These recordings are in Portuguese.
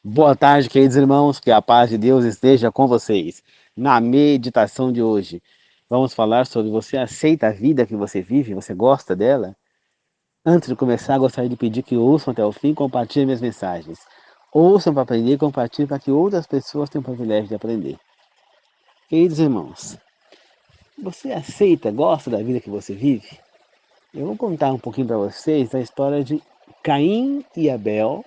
Boa tarde, queridos irmãos, que a paz de Deus esteja com vocês. Na meditação de hoje, vamos falar sobre você aceita a vida que você vive, você gosta dela? Antes de começar, gostaria de pedir que ouçam até o fim e compartilhem minhas mensagens. Ouçam para aprender e compartilhem para que outras pessoas tenham o privilégio de aprender. Queridos irmãos, você aceita, gosta da vida que você vive? Eu vou contar um pouquinho para vocês a história de Caim e Abel,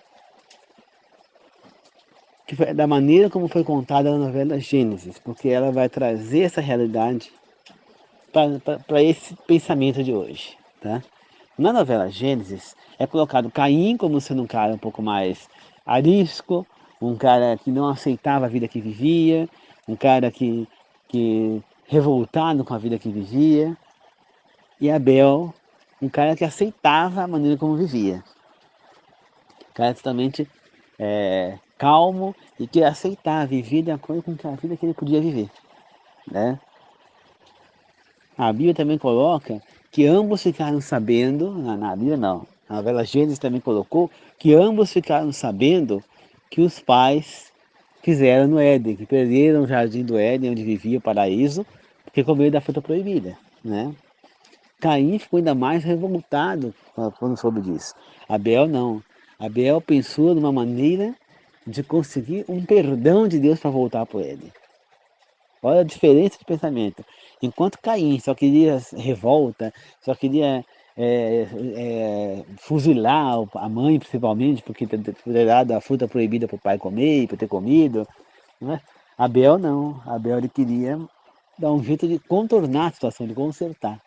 que foi da maneira como foi contada na novela Gênesis, porque ela vai trazer essa realidade para esse pensamento de hoje, tá? Na novela Gênesis é colocado Caim como sendo um cara um pouco mais arisco, um cara que não aceitava a vida que vivia, um cara que revoltado com a vida que vivia, e Abel, um cara que aceitava a maneira como vivia, um cara totalmente calmo e que aceitava viver de acordo com a vida que ele podia viver, né? A Bíblia também coloca que ambos ficaram sabendo, na Bíblia não, a novela Gênesis também colocou que ambos ficaram sabendo que os pais fizeram no Éden, que perderam o jardim do Éden, onde vivia o paraíso, porque comeram da fruta proibida, né? Caim ficou ainda mais revoltado quando soube disso. Abel não. Abel pensou numa maneira de conseguir um perdão de Deus para voltar para o Éden. Olha a diferença de pensamento. Enquanto Caim só queria revolta, só queria fuzilar a mãe, principalmente, porque ter dado a fruta proibida para o pai comer e para ter comido, né? Abel não. Abel ele queria dar um jeito de contornar a situação, de consertar.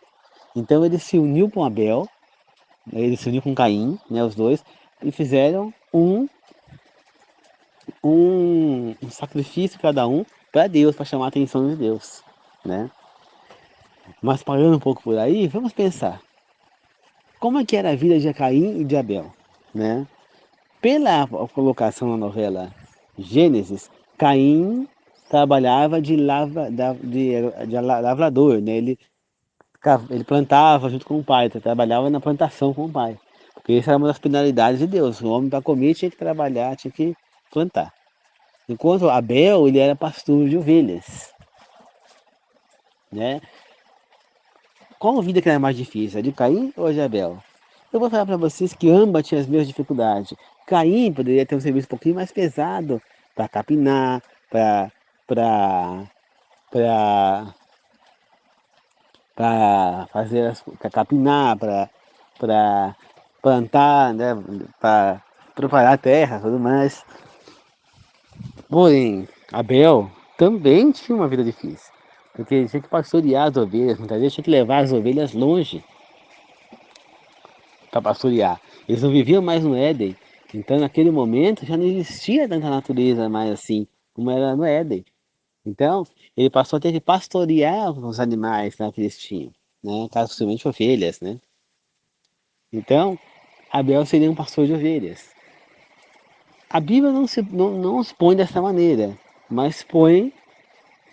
Então ele se uniu com Abel, ele se uniu com Caim, né, os dois, e fizeram um sacrifício cada um para Deus, para chamar a atenção de Deus, né? Mas parando um pouco por aí, vamos pensar. Como é que era a vida de Caim e de Abel, né? Pela colocação na novela Gênesis, Caim trabalhava de lavrador, né? Ele plantava junto com o pai, trabalhava na plantação com o pai. Porque essa era uma das penalidades de Deus. O homem para comer tinha que trabalhar, tinha que plantar. Enquanto Abel, ele era pastor de ovelhas, né? Qual vida que era mais difícil, a de Caim ou a de Abel? Eu vou falar para vocês que ambas tinham as mesmas dificuldades. Caim poderia ter um serviço um pouquinho mais pesado para capinar, para para fazer para capinar, para plantar, né, para preparar a terra, e tudo mais. Porém, Abel também tinha uma vida difícil, porque ele tinha que pastorear as ovelhas, muitas vezes tinha que levar as ovelhas longe para pastorear. Eles não viviam mais no Éden, então naquele momento já não existia tanta natureza mais assim como era no Éden. Então ele passou a ter que pastorear os animais, né, que eles tinham, né, caso possivelmente ovelhas, né. Então Abel seria um pastor de ovelhas. A Bíblia não se põe dessa maneira, mas põe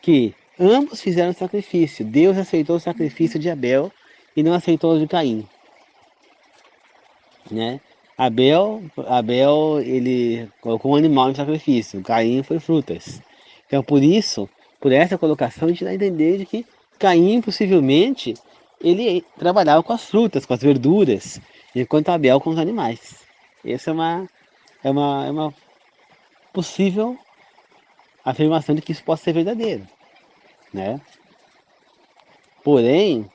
que ambos fizeram sacrifício. Deus aceitou o sacrifício de Abel e não aceitou o de Caim, né? Abel, ele colocou um animal em sacrifício, Caim foi frutas. Então, por essa colocação, a gente dá a entender de que Caim, possivelmente, ele trabalhava com as frutas, com as verduras, enquanto Abel com os animais. Essa é uma possível afirmação de que isso possa ser verdadeiro, né? Porém,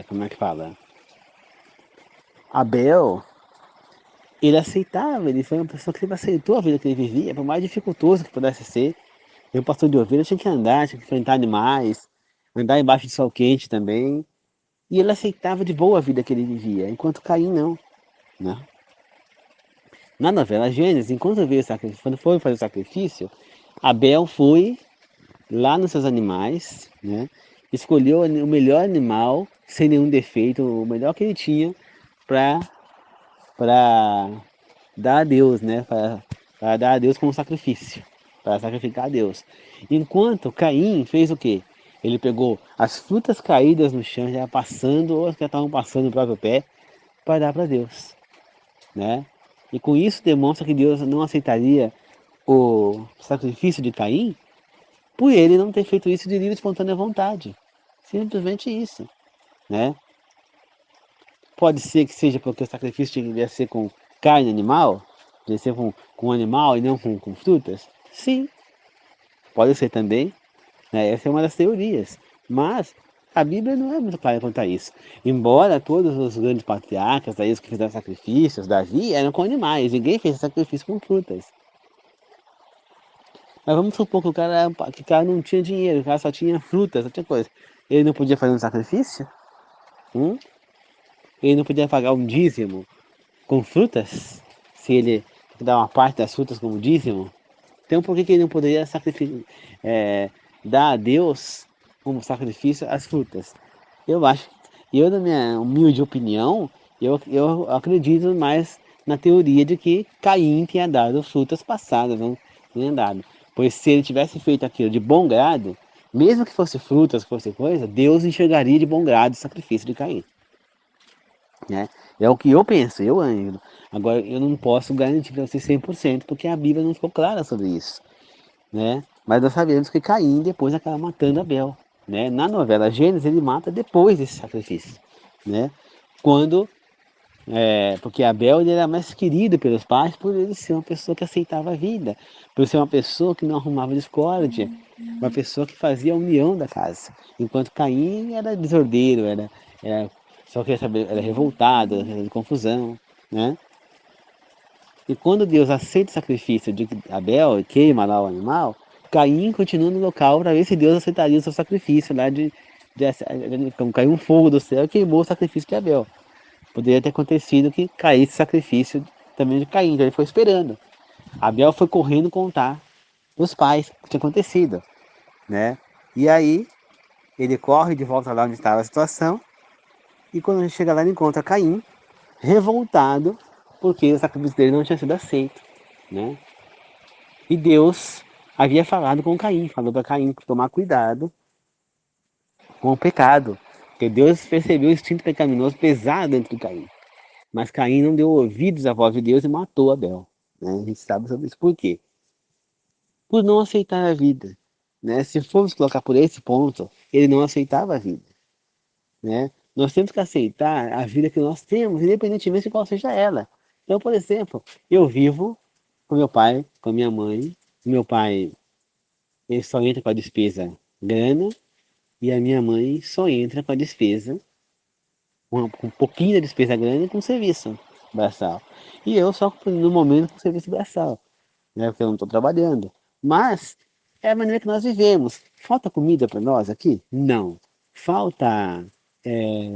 como é que fala? Abel, ele aceitava, ele foi uma pessoa que aceitou a vida que ele vivia, por mais dificultoso que pudesse ser. Eu, pastor de ovelha, tinha que andar, tinha que enfrentar animais, andar embaixo de sol quente também. E ele aceitava de boa a vida que ele vivia, enquanto Caim não, né? Na novela Gênesis, enquanto veio o sacrifício, quando foi fazer o sacrifício, Abel foi lá nos seus animais, né? Escolheu o melhor animal, sem nenhum defeito, o melhor que ele tinha, para dar a Deus, né? Para dar a Deus como sacrifício, para sacrificar a Deus. Enquanto Caim fez o quê? Ele pegou as frutas caídas no chão, já passando, ou as que estavam passando no próprio pé, para dar para Deus, né? E com isso demonstra que Deus não aceitaria o sacrifício de Caim por ele não ter feito isso de livre e espontânea vontade. Simplesmente isso, né? Pode ser que seja porque o sacrifício devia ser com carne animal, devia ser com animal e não com frutas. Sim, pode ser também, né? Essa é uma das teorias. Mas a Bíblia não é muito clara quanto a isso. Embora todos os grandes patriarcas, aí, os que fizeram sacrifícios, Davi, eram com animais. Ninguém fez sacrifício com frutas. Mas vamos supor que o cara não tinha dinheiro, o cara só tinha frutas, só tinha coisa. Ele não podia fazer um sacrifício? Hum? Ele não podia pagar um dízimo com frutas? Se ele dar uma parte das frutas como dízimo? Então por que ele não poderia dar a Deus como sacrifício as frutas? Eu acho, na minha humilde opinião, eu acredito mais na teoria de que Caim tinha dado frutas passadas, não tinha dado. Pois se ele tivesse feito aquilo de bom grado, mesmo que fosse frutas, que fosse coisa, Deus enxergaria de bom grado o sacrifício de Caim, né? É o que eu penso, eu ainda. Agora, eu não posso garantir para você 100%, porque a Bíblia não ficou clara sobre isso, né? Mas nós sabemos que Caim depois acaba matando Abel, né? Na novela Gênesis ele mata depois desse sacrifício, né? Quando, porque Abel ele era mais querido pelos pais por ele ser uma pessoa que aceitava a vida, por ser uma pessoa que não arrumava discórdia, uma pessoa que fazia a união da casa, enquanto Caim era desordeiro, era só queria saber, era revoltado, era de confusão, né? E quando Deus aceita o sacrifício de Abel e queima lá o animal, Caim continua no local para ver se Deus aceitaria o seu sacrifício lá como caiu um fogo do céu e queimou o sacrifício de Abel. Poderia ter acontecido que caísse o sacrifício também de Caim, então ele foi esperando. Abel foi correndo contar os pais o que tinha acontecido, né? E aí ele corre de volta lá onde estava a situação e quando ele chega lá ele encontra Caim revoltado porque o sacrifício dele não tinha sido aceito, né? E Deus havia falado com Caim, falou para Caim tomar cuidado com o pecado, porque Deus percebeu o instinto pecaminoso pesado dentro de Caim. Mas Caim não deu ouvidos à voz de Deus e matou Abel, né? A gente sabe sobre isso. Por quê? Por não aceitar a vida, né? Se formos colocar por esse ponto, ele não aceitava a vida, né? Nós temos que aceitar a vida que nós temos, independentemente de qual seja ela. Então, por exemplo, eu vivo com meu pai, com minha mãe. Meu pai, ele só entra com a despesa grana e a minha mãe só entra com a despesa, com um pouquinho da despesa grana e com serviço braçal. E eu só no momento com serviço braçal, né? Porque eu não estou trabalhando. Mas é a maneira que nós vivemos. Falta comida para nós aqui? Não. Falta é,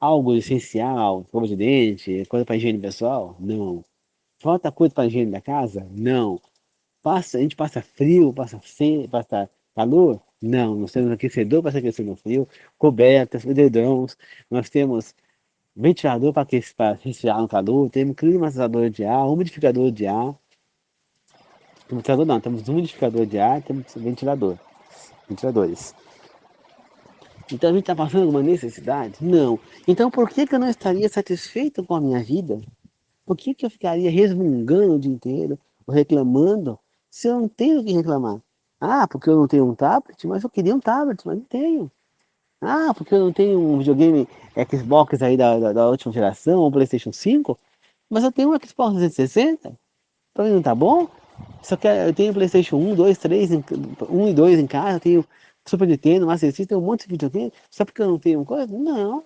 algo essencial, escova de dente, coisa para higiene pessoal? Não. Falta coisa para higiene da casa? Não. A gente passa frio, passa calor? Não, nós temos aquecedor para aquecer no frio, cobertas, edredons, nós temos ventilador para resfriar no calor, temos climatizador de ar, umidificador de ar. Ventilador não, temos umidificador de ar, temos ventiladores. Então a gente está passando alguma necessidade? Não. Então por que eu não estaria satisfeito com a minha vida? Por que eu ficaria resmungando o dia inteiro, ou reclamando, se eu não tenho o que reclamar? Ah, porque eu não tenho um tablet? Mas eu queria um tablet, mas não tenho. Ah, porque eu não tenho um videogame Xbox aí da última geração, um PlayStation 5? Mas eu tenho um Xbox 360? Pra mim não tá bom? Eu tenho PlayStation 1, 2, 3, 1 e 2 em casa, eu tenho Super Nintendo, Master System, tenho um monte de videogame, só porque eu não tenho coisa? Não.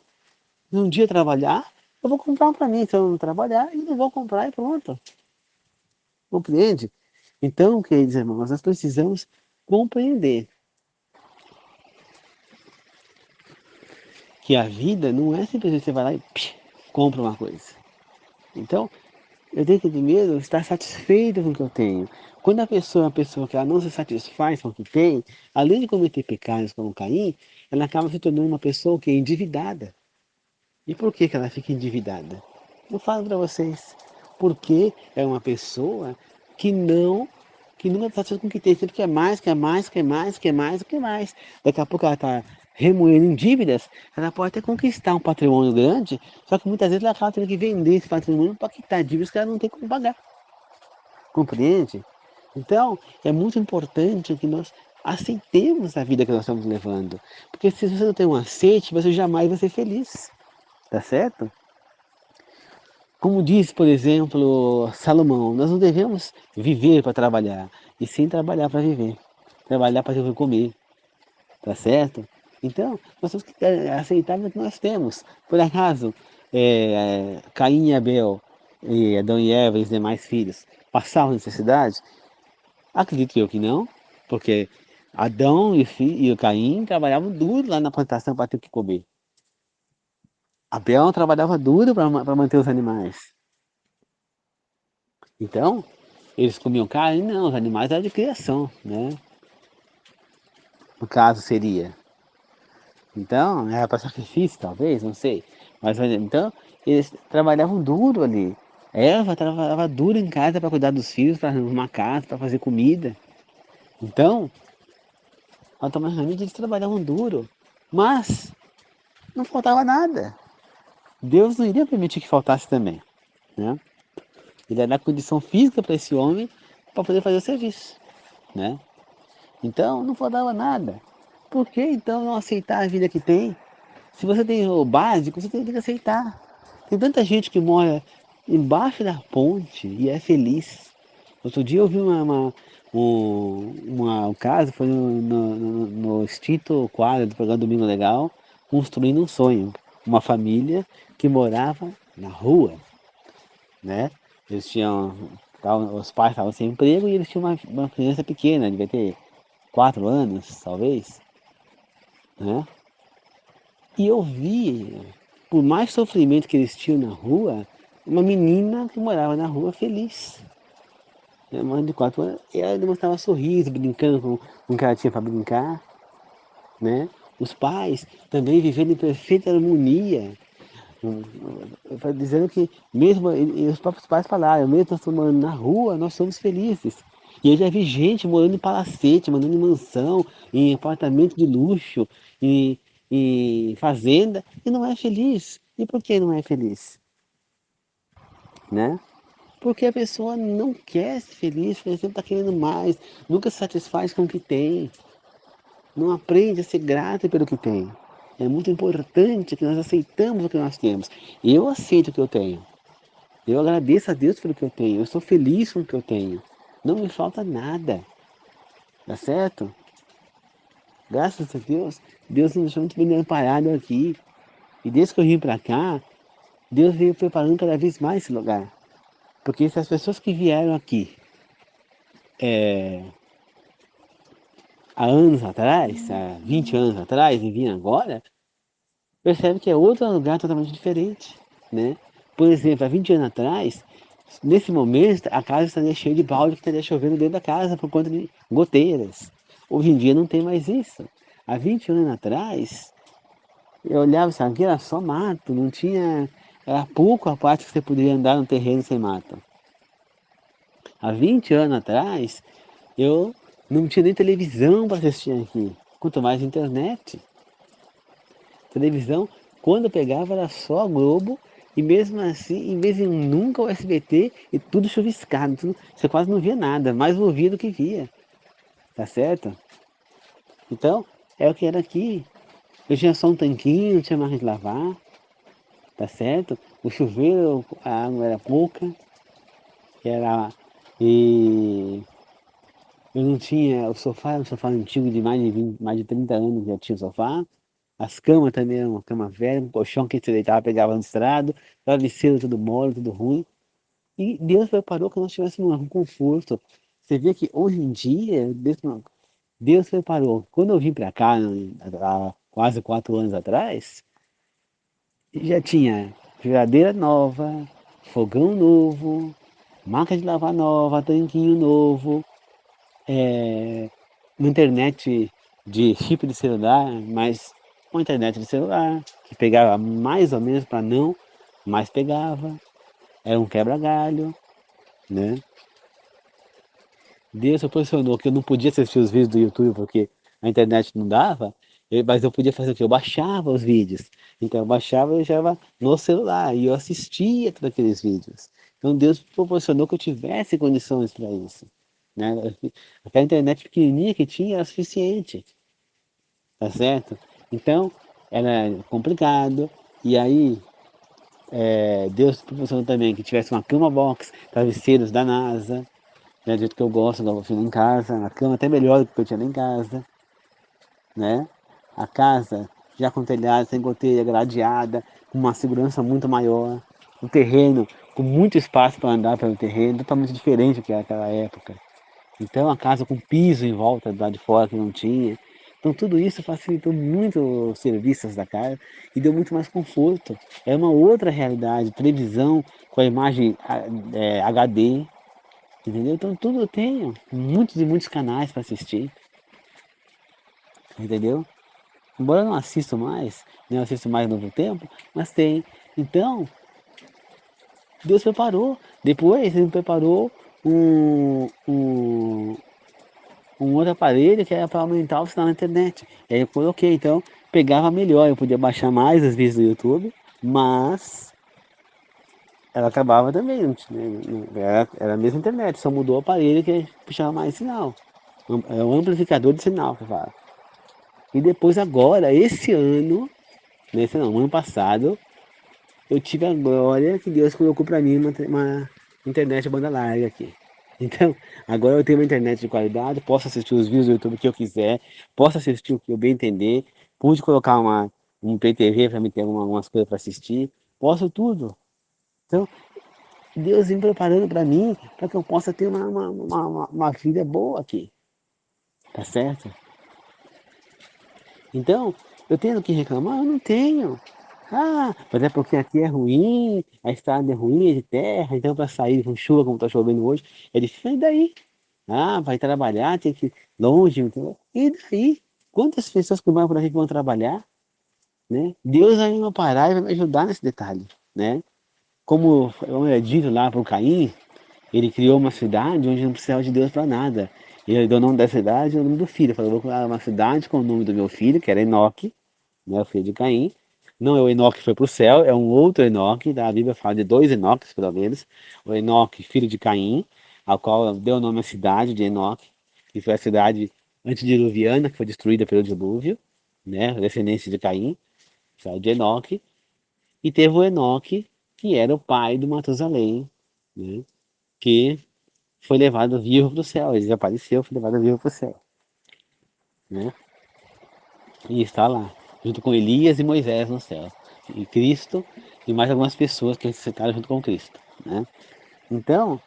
Um dia trabalhar, eu vou comprar um pra mim. Se eu não trabalhar, eu não vou comprar e pronto. Compreende? Então, queridos irmãos, nós precisamos compreender que a vida não é simplesmente você vai lá e compra uma coisa. Então, eu tenho que primeiro estar satisfeito com o que eu tenho. Quando a pessoa é uma pessoa que ela não se satisfaz com o que tem, além de cometer pecados como Caim, ela acaba se tornando uma pessoa que é endividada. E por que ela fica endividada? Eu falo para vocês, porque é uma pessoa que nunca está satisfeita com o que tem, sempre quer mais, quer mais, quer mais, quer mais, quer mais. Daqui a pouco ela está remoendo em dívidas, ela pode até conquistar um patrimônio grande, só que muitas vezes ela acaba tendo que vender esse patrimônio para quitar dívidas que ela não tem como pagar. Compreende? Então, é muito importante que nós aceitemos a vida que nós estamos levando. Porque se você não tem um aceite, você jamais vai ser feliz. Tá certo? Como diz, por exemplo, Salomão, nós não devemos viver para trabalhar, e sim trabalhar para viver. Trabalhar para ter comer. Tá certo? Então, nós temos que aceitar o que nós temos. Por acaso, Caim e Abel, e Adão e Eva e os demais filhos passavam necessidade? Acredito eu que não, porque Adão e o Caim trabalhavam duro lá na plantação para ter o que comer. Abel trabalhava duro para manter os animais. Então, eles comiam carne? Não, os animais eram de criação, né? No caso seria. Então, era para sacrifício, talvez, não sei. Mas então, eles trabalhavam duro ali. Eva trabalhava duro em casa para cuidar dos filhos, para arrumar casa, para fazer comida. Então, automaticamente eles trabalhavam duro. Mas não faltava nada. Deus não iria permitir que faltasse também, né? Ele ia dar condição física para esse homem para poder fazer o serviço, né? Então, não faltava nada. Por que então não aceitar a vida que tem? Se você tem o básico, você tem que aceitar. Tem tanta gente que mora embaixo da ponte e é feliz. Outro dia eu vi um caso, foi no extinto quadro do programa Domingo Legal, construindo um sonho. Uma família que morava na rua, né? Eles tinham, os pais estavam sem emprego e eles tinham uma criança pequena, devia ter 4 anos, talvez, né? E eu vi, por mais sofrimento que eles tinham na rua, uma menina que morava na rua feliz. Minha mãe de 4 anos, e ela demonstrava sorriso, brincando com o que ela tinha para brincar, né? Os pais também vivendo em perfeita harmonia, dizendo que mesmo, e os próprios pais falaram, mesmo nós estamos morando na rua, nós somos felizes. E eu já vi gente morando em palacete, morando em mansão, em apartamento de luxo, em, em fazenda, e não é feliz. E por que não é feliz? Né? Porque a pessoa não quer ser feliz, sempre está querendo mais, nunca se satisfaz com o que tem, não aprende a ser grato pelo que tem. É muito importante que nós aceitamos o que nós temos. Eu aceito o que eu tenho. Eu agradeço a Deus pelo que eu tenho. Eu sou feliz com o que eu tenho. Não me falta nada. Tá certo? Graças a Deus, Deus nos deixou muito bem amparado aqui. E desde que eu vim para cá, Deus veio preparando cada vez mais esse lugar. Porque se as pessoas que vieram aqui há anos atrás, há 20 anos atrás, e vêm agora, percebe que é outro lugar totalmente diferente, né? Por exemplo, há 20 anos atrás, nesse momento, a casa estaria cheia de balde que estaria chovendo dentro da casa por conta de goteiras. Hoje em dia não tem mais isso. Há 20 anos atrás, eu olhava assim, aqui era só mato, não tinha... Era pouco a parte que você poderia andar no terreno sem mato. Há 20 anos atrás, eu não tinha nem televisão para assistir aqui, quanto mais internet. Televisão, quando eu pegava era só a Globo, e mesmo assim, em vez de nunca o SBT, e tudo chuviscado, você quase não via nada, mais ouvia do que via, tá certo? Então, é o que era aqui. Eu tinha só um tanquinho, não tinha mais de lavar, tá certo? O chuveiro, a água era pouca, era... E eu não tinha, o sofá era um sofá antigo de mais de 20, mais de 30 anos, já tinha sofá. As camas também eram uma cama velha, um colchão que você deitava, pegava no estrado, travesseiro tudo mole, tudo ruim. E Deus preparou que nós tivéssemos um conforto. Você vê que hoje em dia, Deus preparou. Quando eu vim para cá, há quase 4 anos atrás, já tinha geladeira nova, fogão novo, máquina de lavar nova, tanquinho novo, uma internet de chip de celular, mas uma internet de celular, que pegava mais ou menos para não, mas pegava. Era um quebra-galho, né? Deus proporcionou que eu não podia assistir os vídeos do YouTube porque a internet não dava, Mas eu podia fazer o quê? Eu baixava os vídeos. Então eu baixava e deixava no celular e eu assistia todos aqueles vídeos. Então Deus proporcionou que eu tivesse condições para isso. Né? Aquela internet pequenininha que tinha era suficiente, tá certo? Então era complicado. E aí Deus proporcionou também que tivesse uma cama box, travesseiros da NASA, né, do jeito que eu gosto, igual eu fui em casa, uma cama até melhor do que eu tinha lá em casa, né? A casa já com telhado, sem goteira, gradeada, com uma segurança muito maior, o terreno com muito espaço para andar pelo terreno, totalmente diferente do que era naquela época. Então a casa com piso em volta do lado de fora que não tinha. Então tudo isso facilitou muito os serviços da casa e deu muito mais conforto. É uma outra realidade, televisão com a imagem HD, entendeu? Então tudo eu tenho, muitos e muitos canais para assistir, entendeu? Embora eu não assisto mais, não assisto mais no Novo Tempo, mas tem. Então, Deus preparou. Depois ele preparou um outro aparelho que era para aumentar o sinal na internet. E aí eu coloquei, então pegava melhor, eu podia baixar mais os vídeos do YouTube, mas ela acabava também, era a mesma internet, só mudou o aparelho que puxava mais sinal. É um amplificador de sinal que fala. E depois agora, ano passado, eu tive a glória que Deus colocou para mim uma internet banda larga aqui. Então, agora eu tenho uma internet de qualidade, posso assistir os vídeos do YouTube que eu quiser, posso assistir o que eu bem entender, pude colocar um PTV para me ter algumas coisas para assistir, posso tudo. Então, Deus vem preparando para mim para que eu possa ter uma vida boa aqui, tá certo? Então, eu tenho que reclamar? Eu não tenho. Ah, mas é porque aqui é ruim, a estrada é ruim, é de terra, então para sair com chuva, como está chovendo hoje, é difícil. E daí? Ah, vai trabalhar, tem que ir longe, entendeu? E daí? Quantas pessoas que vão por aqui que vão trabalhar, né? Deus vai me parar e vai me ajudar nesse detalhe, né? Como é dito lá para o Caim, ele criou uma cidade onde não precisava de Deus para nada. E ele deu o nome da cidade e o nome do filho. Falou, vou criar uma cidade com o nome do meu filho, que era Enoque, né, o filho de Caim. Não é o Enoque que foi para o céu, é um outro Enoque. A Bíblia fala de dois Enoques, pelo menos. O Enoque, filho de Caim, ao qual deu o nome à cidade de Enoque, que foi a cidade antediluviana, que foi destruída pelo dilúvio, né, descendência de Caim, cidade de Enoque. E teve o Enoque, que era o pai do Matusalém, né, que foi levado vivo para o céu. Ele desapareceu, foi levado vivo para o céu, né? E está lá, junto com Elias e Moisés no céu. E Cristo e mais algumas pessoas que ressuscitaram junto com Cristo, né? Então,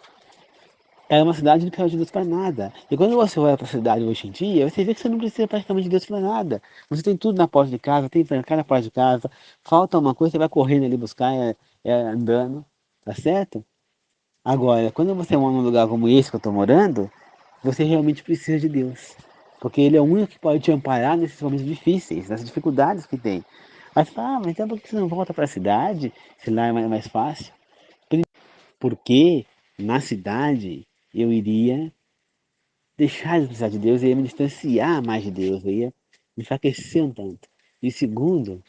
era uma cidade que não precisava de Deus para nada. E quando você vai para a cidade hoje em dia, você vê que você não precisa praticamente de Deus para nada. Você tem tudo na porta de casa, tem cada porta de casa, falta uma coisa, você vai correndo ali buscar, andando, tá certo? Agora, quando você mora num lugar como esse que eu estou morando, você realmente precisa de Deus. Porque Ele é o único que pode te amparar nesses momentos difíceis, nessas dificuldades que tem. Aí você fala, ah, mas então por que você não volta para a cidade? Se lá é mais fácil. Porque na cidade eu iria deixar de precisar de Deus, eu ia me distanciar mais de Deus, eu ia me enfraquecer um tanto. E segundo,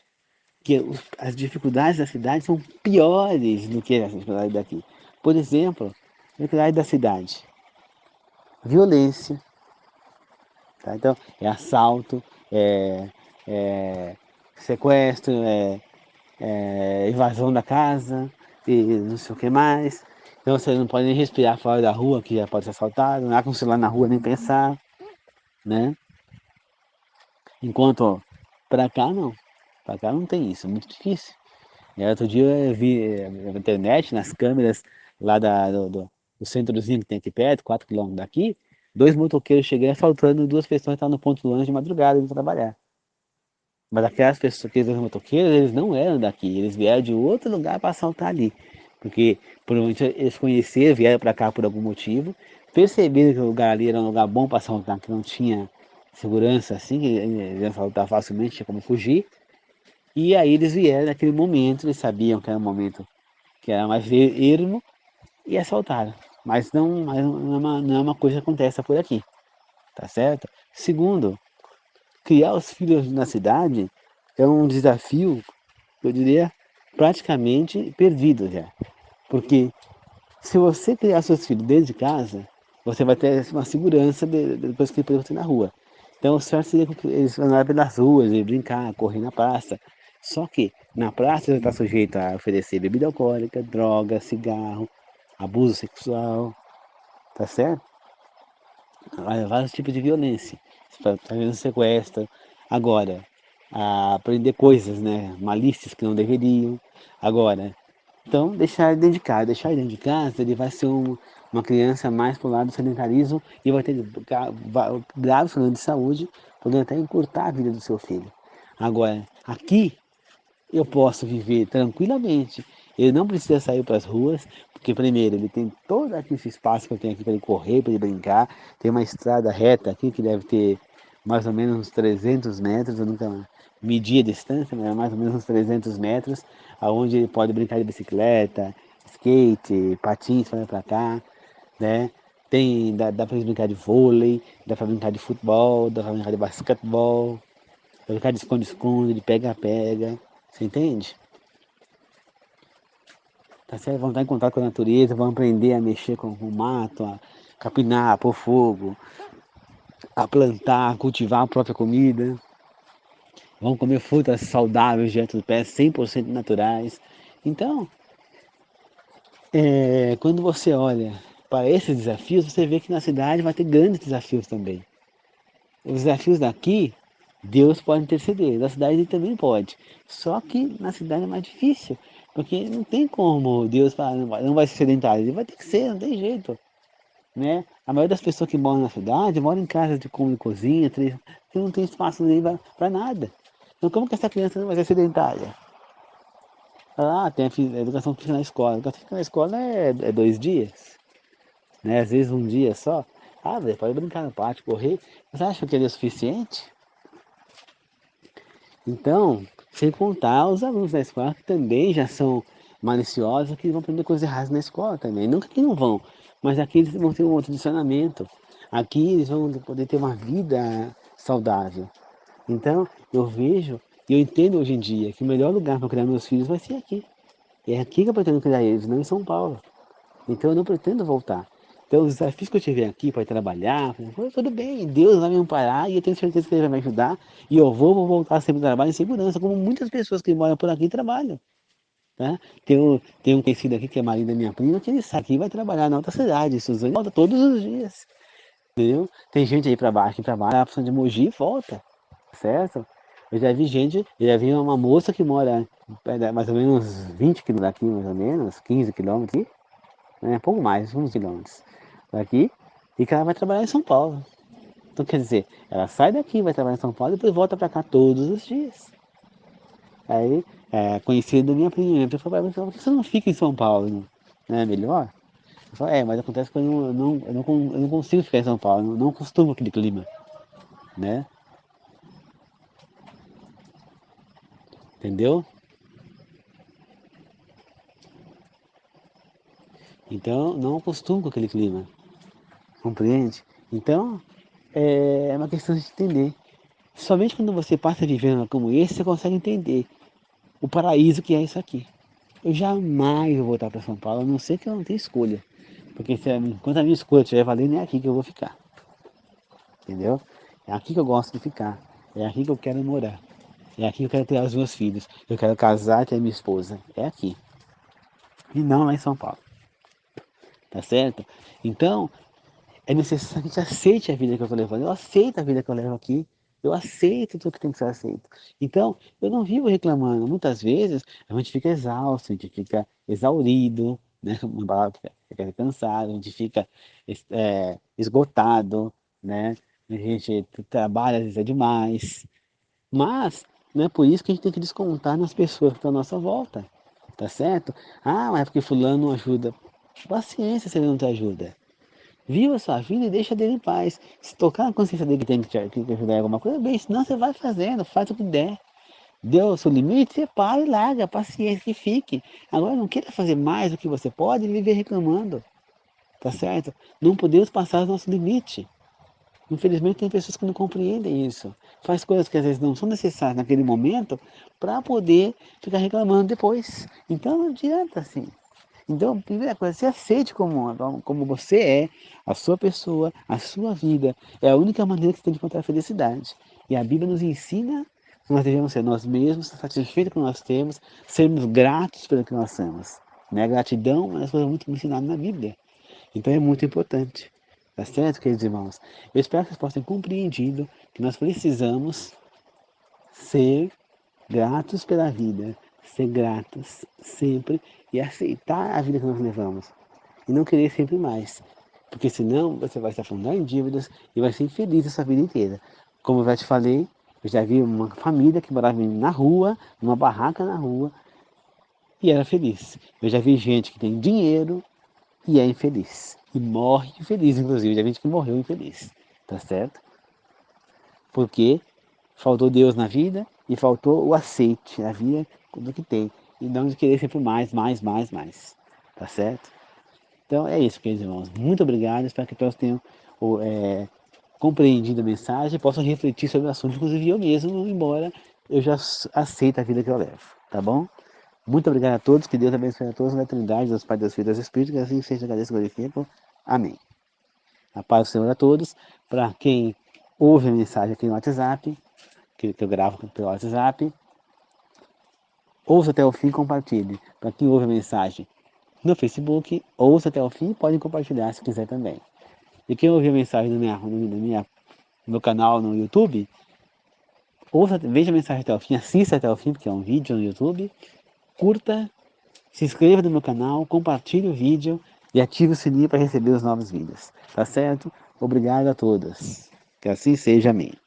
que as dificuldades da cidade são piores do que as dificuldades daqui. Por exemplo, a dificuldade da cidade, violência, tá? Então, é assalto, é, é sequestro, invasão da casa e não sei o que mais. Então você não pode nem respirar fora da rua, que já pode ser assaltado, não há com o celular na rua nem pensar, né? Enquanto para cá não, para cá não tem isso, é muito difícil. Outro dia eu vi na internet, nas câmeras lá do centrozinho que tem aqui perto, 4 quilômetros daqui, dois motoqueiros chegando assaltando duas pessoas que estavam no ponto do ônibus de madrugada indo trabalhar. Mas aquelas pessoas, aqueles dois motoqueiros, eles não eram daqui, eles vieram de outro lugar para assaltar ali. Porque provavelmente eles conheceram, vieram para cá por algum motivo, perceberam que o lugar ali era um lugar bom para assaltar, que não tinha segurança assim, que eles iam assaltar facilmente, tinha como fugir. E aí eles vieram naquele momento, eles sabiam que era um momento que era mais ermo e assaltaram. Mas não é uma coisa que acontece por aqui, tá certo? Segundo, criar os filhos na cidade é um desafio, eu diria, praticamente perdido já. Porque se você criar seus filhos dentro de casa, você vai ter uma segurança depois que você na rua. Então, o certo seria que eles andarem pelas ruas, e brincar, correr na praça. Só que na praça você está sujeito a oferecer bebida alcoólica, droga, cigarro, abuso sexual, tá certo? Vários tipos de violência. Tá vendo sequestro. Agora, aprender coisas, né? Malícias que não deveriam. Agora, então, deixar ele dentro de casa, ele vai ser uma criança mais pro lado do sedentarismo e vai ter graves problemas de saúde, podendo até encurtar a vida do seu filho. Agora, aqui eu posso viver tranquilamente. Ele não precisa sair para as ruas, porque primeiro ele tem todo aqui esse espaço que eu tenho aqui para ele correr, para ele brincar. Tem uma estrada reta aqui que deve ter mais ou menos uns 300 metros, eu nunca medi a distância, mas é mais ou menos uns 300 metros, aonde ele pode brincar de bicicleta, skate, patins para lá para cá, né? Dá para brincar de vôlei, dá para brincar de futebol, dá para brincar de basquetebol, dá para brincar de esconde-esconde, de pega-pega. Você entende? Tá certo? Vão estar em contato com a natureza, vão aprender a mexer com o mato, a capinar, a pôr fogo, a plantar, a cultivar a própria comida. Vão comer frutas saudáveis diante do pé, 100% naturais. Então, quando você olha para esses desafios, você vê que na cidade vai ter grandes desafios também. Os desafios daqui, Deus pode interceder, da cidade ele também pode. Só que na cidade é mais difícil, porque não tem como Deus falar, não vai ser sedentário, ele vai ter que ser, não tem jeito. Né? A maioria das pessoas que moram na cidade moram em casas de cômodo e cozinha, que não tem espaço nem para nada. Então como que essa criança não vai ser sedentária? Tem a educação física na escola. A educação física na escola é 2 dias, né? Às vezes um dia só. Velho, pode brincar no pátio, correr. Você acha que ele é suficiente? Então, sem contar os alunos da escola que também já são maliciosos, que vão aprender coisas erradas na escola também. Nunca que não vão, mas aqui eles vão ter um outro condicionamento. Aqui eles vão poder ter uma vida saudável. Então, eu vejo e eu entendo hoje em dia que o melhor lugar para criar meus filhos vai ser aqui. É aqui que eu pretendo criar eles, não em São Paulo. Então eu não pretendo voltar. Então os desafios que eu tiver aqui para trabalhar, tudo bem, Deus vai me amparar e eu tenho certeza que Ele vai me ajudar. E eu vou voltar sempre a trabalhar em segurança, como muitas pessoas que moram por aqui trabalham. Tá? Tem um conhecido aqui que é marido da minha prima, que ele sai aqui e vai trabalhar na outra cidade, Suzano, volta todos os dias. Entendeu? Tem gente aí para baixo que trabalha na de Mogi e volta, certo? Eu já vi uma moça que mora mais ou menos uns 20 quilômetros daqui, mais ou menos, 15 quilômetros, pouco mais, uns quilômetros daqui, e que ela vai trabalhar em São Paulo. Então, quer dizer, ela sai daqui, vai trabalhar em São Paulo e depois volta para cá todos os dias. Aí, conhecido da minha prima, eu falei, por que você não fica em São Paulo? Não é melhor? Eu falei, mas acontece que eu não consigo ficar em São Paulo, não costumo aquele clima, né? Entendeu? Então, não acostumo com aquele clima, compreende? Então, é uma questão de entender. Somente quando você passa vivendo como esse, você consegue entender o paraíso que é isso aqui. Eu jamais vou voltar para São Paulo, a não ser que eu não tenha escolha. Porque enquanto a minha escolha estiver valendo, é aqui que eu vou ficar. Entendeu? É aqui que eu gosto de ficar. É aqui que eu quero morar. É aqui que eu quero ter os meus filhos. Eu quero casar e ter minha esposa. É aqui. E não lá em São Paulo. Tá certo? Então, é necessário que a gente aceite a vida que eu estou levando. Eu aceito a vida que eu levo aqui. Eu aceito tudo que tem que ser aceito. Então, eu não vivo reclamando. Muitas vezes a gente fica exausto, a gente fica exaurido, né? Uma palavra que fica cansado, a gente fica esgotado, né? A gente trabalha às vezes é demais. Mas não é por isso que a gente tem que descontar nas pessoas que estão à nossa volta. Tá certo? Mas é porque fulano não ajuda. Paciência se ele não te ajuda. Viva a sua vida e deixa dele em paz. Se tocar na consciência dele que tem que te ajudar em alguma coisa, bem, senão você vai fazendo, faz o que der. Deu o seu limite, você para e larga, paciência que fique. Agora não queira fazer mais do que você pode e viver reclamando, tá certo? Não podemos passar o nosso limite. Infelizmente tem pessoas que não compreendem isso. faz coisas que às vezes não são necessárias naquele momento para poder ficar reclamando depois. Então não adianta assim. Então, a primeira coisa, se aceite como você é, a sua pessoa, a sua vida. É a única maneira que você tem de encontrar a felicidade. E a Bíblia nos ensina que nós devemos ser nós mesmos, satisfeitos com o que nós temos, sermos gratos pelo que nós temos. Né? A gratidão é uma coisa muito ensinada na Bíblia. Então é muito importante. Tá certo, queridos irmãos? Eu espero que vocês possam ter compreendido que nós precisamos ser gratos pela vida, ser gratos sempre e aceitar a vida que nós levamos e não querer sempre mais, porque senão você vai se afundar em dívidas e vai ser infeliz essa vida inteira. Como eu já te falei, eu já vi uma família que morava na rua, numa barraca na rua e era feliz. Eu já vi gente que tem dinheiro e é infeliz e morre infeliz, inclusive. Eu já vi gente que morreu infeliz, tá certo? Porque faltou Deus na vida e faltou o aceite na vida do que tem. E não de querer sempre mais, mais, mais, mais. Tá certo? Então é isso, queridos irmãos. Muito obrigado. Espero que todos tenham compreendido a mensagem e possam refletir sobre o assunto, inclusive eu mesmo, embora eu já aceito a vida que eu levo. Tá bom? Muito obrigado a todos. Que Deus abençoe a todos na eternidade, Deus Pai, Deus Filho, Deus Espírito, que assim seja, agradeço e glorifico. Amém. A paz do Senhor a todos. Para quem ouve a mensagem aqui no WhatsApp, que eu gravo pelo WhatsApp, ouça até o fim e compartilhe. Para quem ouve a mensagem no Facebook, ouça até o fim e pode compartilhar se quiser também. E quem ouve a mensagem no meu canal no YouTube, veja a mensagem até o fim, assista até o fim, porque é um vídeo no YouTube, curta, se inscreva no meu canal, compartilhe o vídeo e ative o sininho para receber os novos vídeos. Tá certo? Obrigado a todos. Que assim seja, amém.